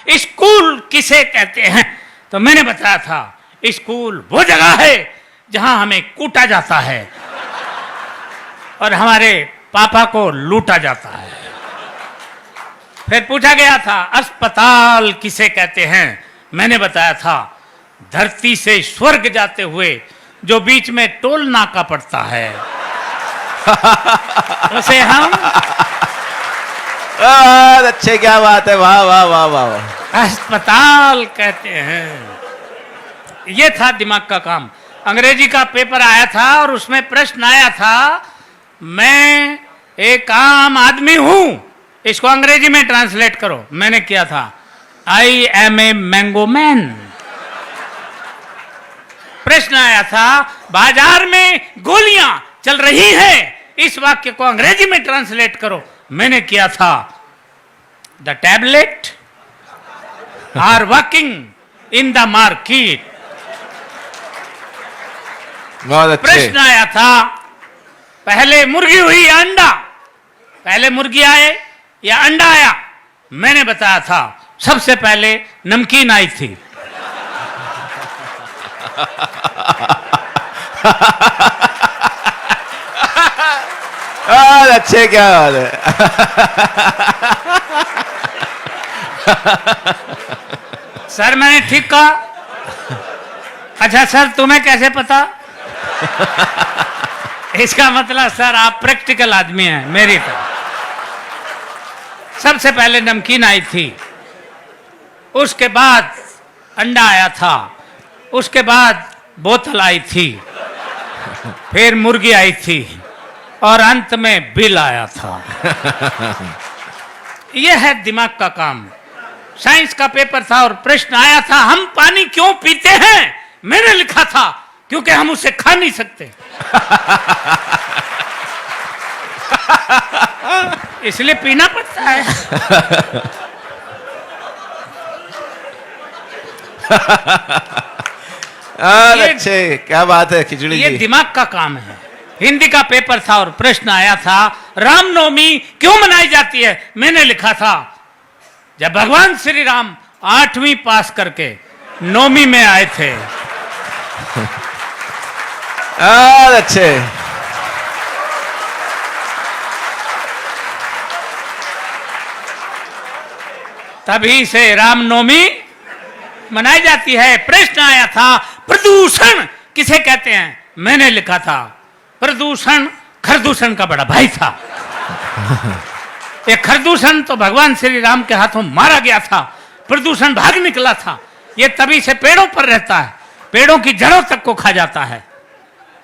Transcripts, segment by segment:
School किसे कहते हैं? तो मैंने बताया था स्कूल वो जगह है जहां हमें कूटा जाता है और हमारे पापा को लूटा जाता है। फिर पूछा गया था अस्पताल किसे कहते हैं? मैंने बताया था धरती से स्वर्ग जाते हुए जो बीच में टोल नाका पड़ता है उसे हम अच्छे, क्या बात है, वाह वाह वाह वाह, अस्पताल कहते हैं। ये था दिमाग का काम। अंग्रेजी का पेपर आया था और उसमें प्रश्न आया था मैं एक आम आदमी हूं, इसको अंग्रेजी में ट्रांसलेट करो। मैंने किया था I am a mango man. प्रश्न आया था बाजार में गोलियां चल रही हैं, इस वाक्य को अंग्रेजी में ट्रांसलेट करो। मैंने किया था the tablet are working in the market. बहुत अच्छे। प्रश्न आया था पहले मुर्गी हुई या अंडा? पहले मुर्गी आए या अंडा आया? मैंने बताया था सबसे पहले नमकीन आई थी। अच्छे, क्या बात है। सर मैंने ठीक कहा? अच्छा सर तुम्हें कैसे पता? इसका मतलब सर आप प्रैक्टिकल आदमी हैं मेरी तरह। सबसे पहले नमकीन आई थी, उसके बाद अंडा आया था, उसके बाद बोतल आई थी, फिर मुर्गी आई थी और अंत में बिल आया था। यह है दिमाग का काम। साइंस का पेपर था और प्रश्न आया था हम पानी क्यों पीते हैं? मैंने लिखा था क्योंकि हम उसे खा नहीं सकते इसलिए पीना पड़ता है। अच्छे, क्या बात है खिचड़ी ये जी। दिमाग का काम है। हिंदी का पेपर था और प्रश्न आया था रामनवमी क्यों मनाई जाती है? मैंने लिखा था जब भगवान श्री राम 8वीं पास करके 9वीं में आए थे। अच्छे, तभी से रामनवमी मनाई जाती है। प्रश्न आया था प्रदूषण किसे कहते हैं? मैंने लिखा था प्रदूषण खरदूषण का बड़ा भाई था। ये खरदूषण तो भगवान श्री राम के हाथों मारा गया था, प्रदूषण भाग निकला था। ये तभी से पेड़ों पर रहता है, पेड़ों की जड़ों तक को खा जाता है।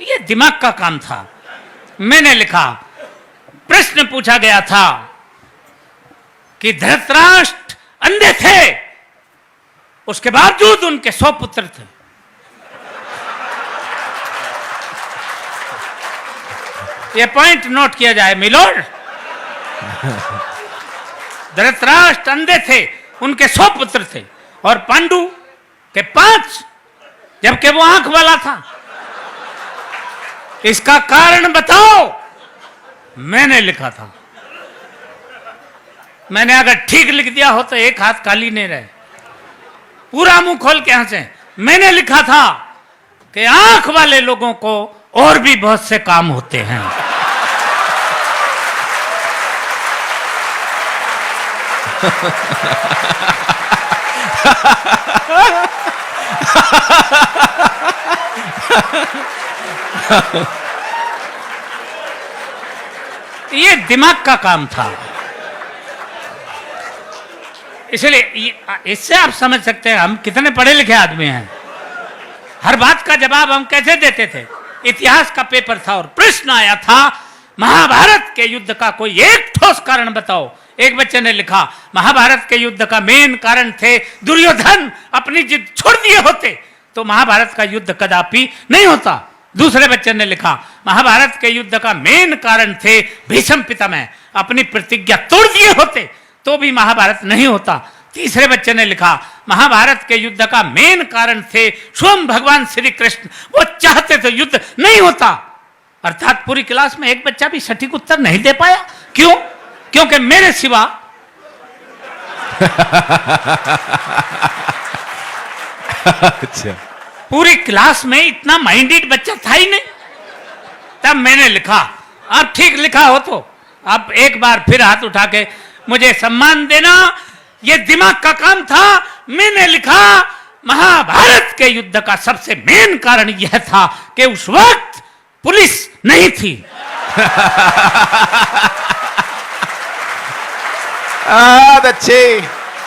ये दिमाग का काम था। मैंने लिखा प्रश्न पूछा गया था कि धृतराष्ट्र अंधे थे, उसके बावजूद उनके 100 पुत्र थे। यह पॉइंट नोट किया जाए मिलोड। धृतराष्ट्र अंधे थे, उनके 100 पुत्र थे और पांडु के 5, जबकि वो आंख वाला था। इसका कारण बताओ। मैंने लिखा था। मैंने अगर ठीक लिख दिया हो तो एक हाथ खाली नहीं रहे, पूरा मुंह खोल के हंसे। मैंने लिखा था कि आंख वाले लोगों को और भी बहुत से काम होते हैं। ये दिमाग का काम था। इसलिए इससे आप समझ सकते हैं हम कितने पढ़े लिखे आदमी हैं। हर बात का जवाब हम कैसे देते थे। इतिहास का पेपर था और प्रश्न आया था महाभारत के युद्ध का कोई एक ठोस कारण बताओ। एक बच्चे ने लिखा महाभारत के युद्ध का मेन कारण थे दुर्योधन अपनी जिद छोड़ दिए होते तो महाभारत का युद्ध कदापि नहीं होता। दूसरे बच्चे ने लिखा महाभारत के युद्ध का मेन कारण थे भीष्म पितामह, अपनी प्रतिज्ञा तोड़ दिए होते तो भी महाभारत नहीं होता। तीसरे बच्चे ने लिखा महाभारत के युद्ध का मेन कारण थे स्वयं भगवान श्री कृष्ण, वो चाहते तो युद्ध नहीं होता। अर्थात पूरी क्लास में एक बच्चा भी सटीक उत्तर नहीं दे पाया। क्यों? क्योंकि मेरे सिवा अच्छा पूरी क्लास में इतना माइंडेड बच्चा था ही नहीं। तब मैंने लिखा, अब ठीक लिखा हो तो अब एक बार फिर हाथ उठा के मुझे सम्मान देना, ये दिमाग का काम था। मैंने लिखा, महाभारत के युद्ध का सबसे मेन कारण यह था कि उस वक्त पुलिस नहीं थी। अच्छे